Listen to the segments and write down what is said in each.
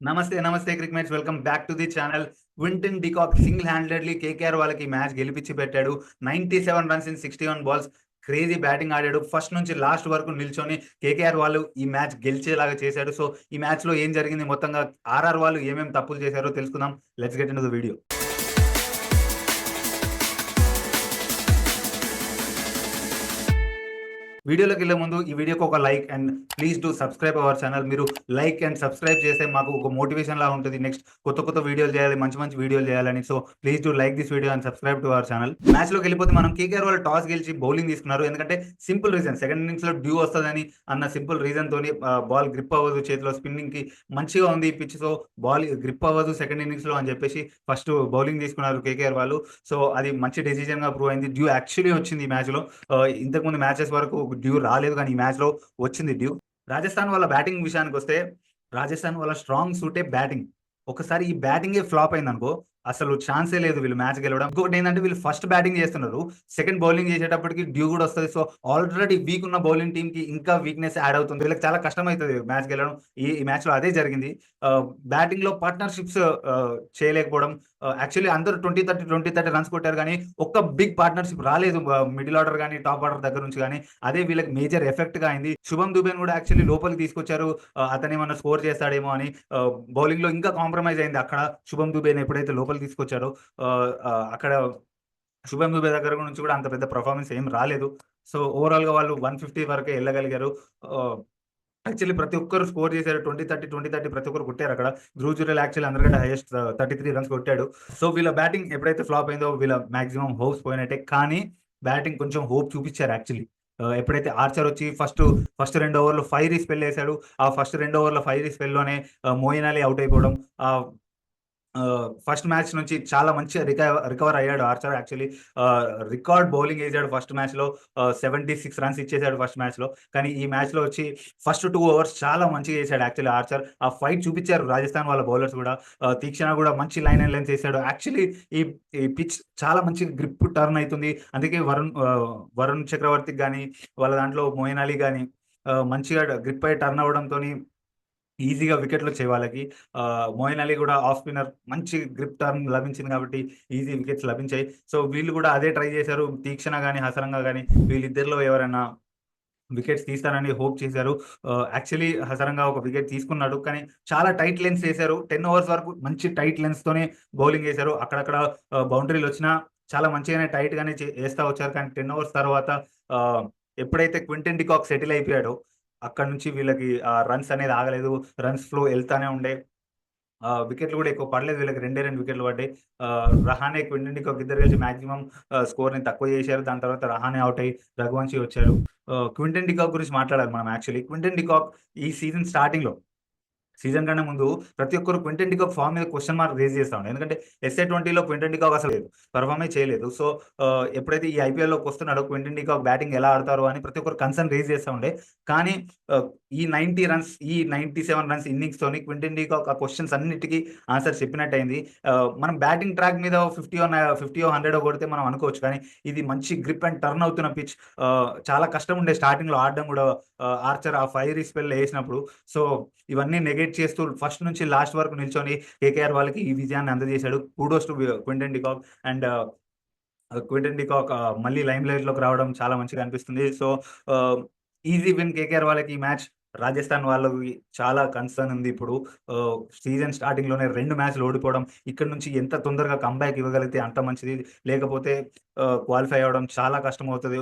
నమస్తే crickets welcome back to the channel. Quinton de Kock single handedly KKR వాళ్ళకి match గెలిపించి పెట్టాడు. 97 runs in 61 balls. Crazy batting ఆడాడు. First నుంచి లాస్ట్ వరకు నిల్చొని కేకేఆర్ వాళ్ళు ఈ మ్యాచ్ గెలిచేలాగా చేశాడు. సో ఈ మ్యాచ్ లో ఏం జరిగింది, మొత్తంగా ఆర్ఆర్ వాళ్ళు ఏమేమి తప్పులు చేశారో తెలుసుకుందాం. Let's get into the video. వీడియోలోకి వెళ్ళే ముందు ఈ వీడియోకి ఒక like and please do subscribe our channel. మీరు లైక్ అండ్ సబ్స్క్రైబ్ చేస్తే మాకు ఒక మోటివేషన్ లా ఉంటుంది. నెక్స్ట్ కొత్త వీడియోలు చేయాలి, మంచి వీడియోలు చేయాలని. So please do like this video and subscribe to our channel. Match లోకి వెళ్ళిపోతే మనం కేకేఆర్ వాళ్ళు టాస్ గెలిచి బౌలింగ్ తీసుకున్నారు. ఎందుకంటే సింపుల్ రీజన్, సెకండ్ ఇన్నింగ్స్ లో డ్యూ వస్తుందని అన్న సింపుల్ రీజన్ తోని బాల్ గ్రిప్ అవ్వదు చేతిలో, స్పిన్నింగ్ కి మంచిగా ఉంది పిచ్, సో బాల్ గ్రిప్ అవ్వదు సెకండ్ ఇన్నింగ్స్ లో అని చెప్పేసి ఫస్ట్ బౌలింగ్ తీసుకున్నారు కేకేఆర్ వాళ్ళు. సో అది మంచి డెసిజన్ గా ప్రూవ్ అయింది. డ్యూ యాక్చువల్లీ వచ్చింది ఈ మ్యాచ్ లో. ఇంతకుముందు మ్యాచెస్ వరకు డ్యూ రాలేదు, కానీ ఈ మ్యాచ్ లో వచ్చింది డ్యూ. రాజస్థాన్ వాళ్ళ బ్యాటింగ్ విషయానికి వస్తే, రాజస్థాన్ వాళ్ళ స్ట్రాంగ్ సూటే బ్యాటింగ్. ఒకసారి ఈ బ్యాటింగే ఫ్లాప్ అయింది అనుకో, అసలు ఛాన్సే లేదు వీళ్ళు మ్యాచ్ గెలవడం. ఇంకొకటి ఏంటంటే, వీళ్ళు ఫస్ట్ బ్యాటింగ్ చేస్తున్నారు, సెకండ్ బౌలింగ్ చేసేటప్పటికి డ్యూ కూడా వస్తుంది. సో ఆల్రెడీ వీక్ ఉన్న బౌలింగ్ టీమ్ కి ఇంకా వీక్నెస్ యాడ్ అవుతుంది, వీళ్ళకి చాలా కష్టం అవుతుంది మ్యాచ్ గెలవడం. ఈ మ్యాచ్ లో అదే జరిగింది. బ్యాటింగ్ లో పార్ట్నర్షిప్స్ చేయలేకపోవడం. యాక్చువల్లీ అందరూ 20-30 రన్స్ కొట్టారు, కానీ ఒక్క బిగ్ పార్ట్నర్షిప్ రాలేదు మిడిల్ ఆర్డర్ కానీ టాప్ ఆర్డర్ దగ్గర నుంచి. కానీ అదే వీళ్ళకి మేజర్ ఎఫెక్ట్ గా అయింది. శుభం దుబేని కూడా యాక్చువల్లీ లోపలికి తీసుకొచ్చారు, అతను ఏమన్నా స్కోర్ చేస్తాడేమో అని. బౌలింగ్ లో ఇంకా కాంప్రమైజ్ అయింది అక్కడ. శుభం దుబేని ఎప్పుడైతే లోపలికి తీసుకొచ్చారో అక్కడ శుభం దుబే దగ్గర నుంచి కూడా అంత పెద్ద పర్ఫార్మెన్స్ ఏం రాలేదు. సో ఓవరాల్ గా వాళ్ళు 150 వరకే వెళ్ళగలిగారు. యాక్చువల్లీ ప్రతి ఒక్కరు స్కోర్ చేశారు, 20-30 ప్రతి ఒక్కరు కొట్టారు అక్కడ. ధ్రువ్ జురేల్ యాక్చువల్లీ అందరికంటే హైయెస్ట్ 33 రన్స్ కొట్టాడు. సో వీళ్ళ బ్యాటింగ్ ఎప్పుడైతే ఫ్లాప్ అయిందో వీళ్ళ మాక్సిమం హోప్స్ పోయినట్టే. కానీ బ్యాటింగ్ కొంచెం హోప్ చూపించారు యాక్చువల్లీ. ఎప్పుడైతే ఆర్చర్ వచ్చి ఫస్ట్ 2 ఓవర్లు 5 స్పెల్ వేశాడు, ఆ ఫస్ట్ 2 ఓవర్ల 5 స్పెల్లోనే మోయిన్ అలీ అవుట్ అయిపోవడం. ఫస్ట్ మ్యాచ్ నుంచి చాలా మంచిగా రికవర్ అయ్యాడు ఆర్చర్. యాక్చువల్లీ రికార్డ్ బౌలింగ్ వేసాడు ఫస్ట్ మ్యాచ్ లో, 76 రన్స్ ఇచ్చేసాడు ఫస్ట్ మ్యాచ్ లో. కానీ ఈ మ్యాచ్ లో వచ్చి ఫస్ట్ 2 ఓవర్స్ చాలా మంచిగా వేసాడు యాక్చువల్లీ ఆర్చర్. ఆ ఫైట్ చూపించారు రాజస్థాన్ వాళ్ళ బౌలర్స్ కూడా. తీక్షణ కూడా మంచి లైన్ అండ్ లెన్స్ వేసాడు. యాక్చువల్లీ ఈ పిచ్ చాలా మంచి గ్రిప్ టర్న్ అవుతుంది. అందుకే వరుణ్ చక్రవర్తికి కానీ వాళ్ళ దాంట్లో మోయిన్ అలీ కానీ మంచిగా గ్రిప్ అయి టర్న్ అవడంతో ఈజీగా వికెట్లు వచ్చాయి వాళ్ళకి. మోయిన్ అలీ కూడా ఆఫ్ స్పిన్నర్, మంచి గ్రిప్ టర్న్ లభించింది కాబట్టి ఈజీ వికెట్స్ లభించాయి. సో వీళ్ళు కూడా అదే ట్రై చేశారు. తీక్షణ కానీ హసరంగా కానీ వీళ్ళిద్దరిలో ఎవరైనా వికెట్స్ తీస్తారని హోప్ చేశారు. యాక్చువల్లీ హసరంగా ఒక వికెట్ తీసుకున్నాడు, కానీ చాలా టైట్ లెన్స్ వేశారు. 10 ఓవర్స్ వరకు మంచి టైట్ లెన్స్ తోనే బౌలింగ్ వేశారు. అక్కడక్కడ బౌండరీలు వచ్చినా చాలా మంచిగానే టైట్ గానే వేస్తా వచ్చారు. కానీ 10 ఓవర్స్ తర్వాత ఎప్పుడైతే క్వింటన్ డికాక్ సెటిల్ అయిపోయాడో అక్కడ నుంచి వీళ్ళకి రన్స్ అనేది ఆగలేదు. రన్స్ ఫ్లో వెళ్తానే ఉండే. వికెట్లు కూడా ఎక్కువ పడలేదు వీళ్ళకి, 2 వికెట్లు పడ్డాయి. రహానే క్వింటన్ డికాక్ ఇద్దరు కలిసి మాక్సిమం స్కోర్ ని తక్కువ చేశారు. దాని తర్వాత రహానే అవుట్ అయ్యి రఘువంశీ వచ్చారు. క్వింటన్ డికాక్ గురించి మాట్లాడాలి మనం. యాక్చువల్లీ క్వింటన్ డికాక్ ఈ సీజన్ స్టార్టింగ్ లో, సీజన్ కన్నా ముందు ప్రతి ఒక్కరు క్వింటన్ డికాక్ ఫామ్ మీద క్వశ్చన్ మార్క్ రేజ్ చేస్తా ఉండే. ఎందుకంటే SA20లో క్వింటన్ డికాక్ అసలు లేదు, పర్ఫార్మే చేయలేదు. సో ఎప్పుడైతే ఈ ఐపీఎల్లోకి వస్తున్నాడో క్వింటన్ డికాక్ బ్యాటింగ్ ఎలా ఆడతారు అని ప్రతి ఒక్కరు కన్సర్న్ రేజ్ చేస్తూ ఉండే. కానీ ఈ 90 రన్స్, ఈ 97 రన్స్ ఇన్నింగ్స్ తోని క్వింటన్ డికాక్ ఆ క్వశ్చన్స్ అన్నిటికీ ఆన్సర్ చెప్పినట్టు అయింది. మనం బ్యాటింగ్ ట్రాక్ మీద 50-100 కొడితే మనం అనుకోవచ్చు, కానీ ఇది మంచి గ్రిప్ అండ్ టర్న్ అవుతున్న పిచ్. చాలా కష్టం ఉండే స్టార్టింగ్ లో ఆడడం కూడా ఆర్చర్ ఆ 5 స్పెల్ వేసినప్పుడు. సో ఇవన్నీ నెగెట్ చేస్తూ ఫస్ట్ నుంచి లాస్ట్ వరకు నిల్చొని కేకేఆర్ వాళ్ళకి ఈ విజయాన్ని అందజేశాడు. Kudos to Quinton de Kock. And Quinton de Kock మళ్ళీ లైమ్ లైట్ లోకి రావడం చాలా మంచిగా అనిపిస్తుంది. సో ఈజీ విన్ కేకేఆర్ వాళ్ళకి ఈ మ్యాచ్. రాజస్థాన్ వాళ్ళకి చాలా కన్సర్న్ ఉంది ఇప్పుడు. సీజన్ స్టార్టింగ్ లోనే 2 మ్యాచ్లు ఓడిపోవడం, ఇక్కడ నుంచి ఎంత తొందరగా కంబ్యాక్ ఇవ్వగలిగితే అంత మంచిది, లేకపోతే క్వాలిఫై అవ్వడం చాలా కష్టం అవుతుంది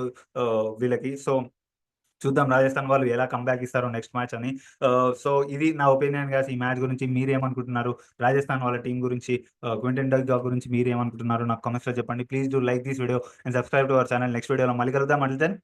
వీళ్ళకి. సో చూద్దాం రాజస్థాన్ వాళ్ళు ఎలా కంబ్యాక్ ఇస్తారో నెక్స్ట్ మ్యాచ్ అని. సో ఇది నా ఒపీనియన్ గాస్ ఈ మ్యాచ్ గురించి. మీరేమనుకుంటున్నారు రాజస్థాన్ వాళ్ళ టీం గురించి, క్వింటన్ డికాక్ గురించి మీరేమనుకుంటున్నారు నాకు కామెంట్స్ లో చెప్పండి. Please do like this video and subscribe to our channel. Next వీడియోలో మళ్ళీ కలుద్దాం. Until then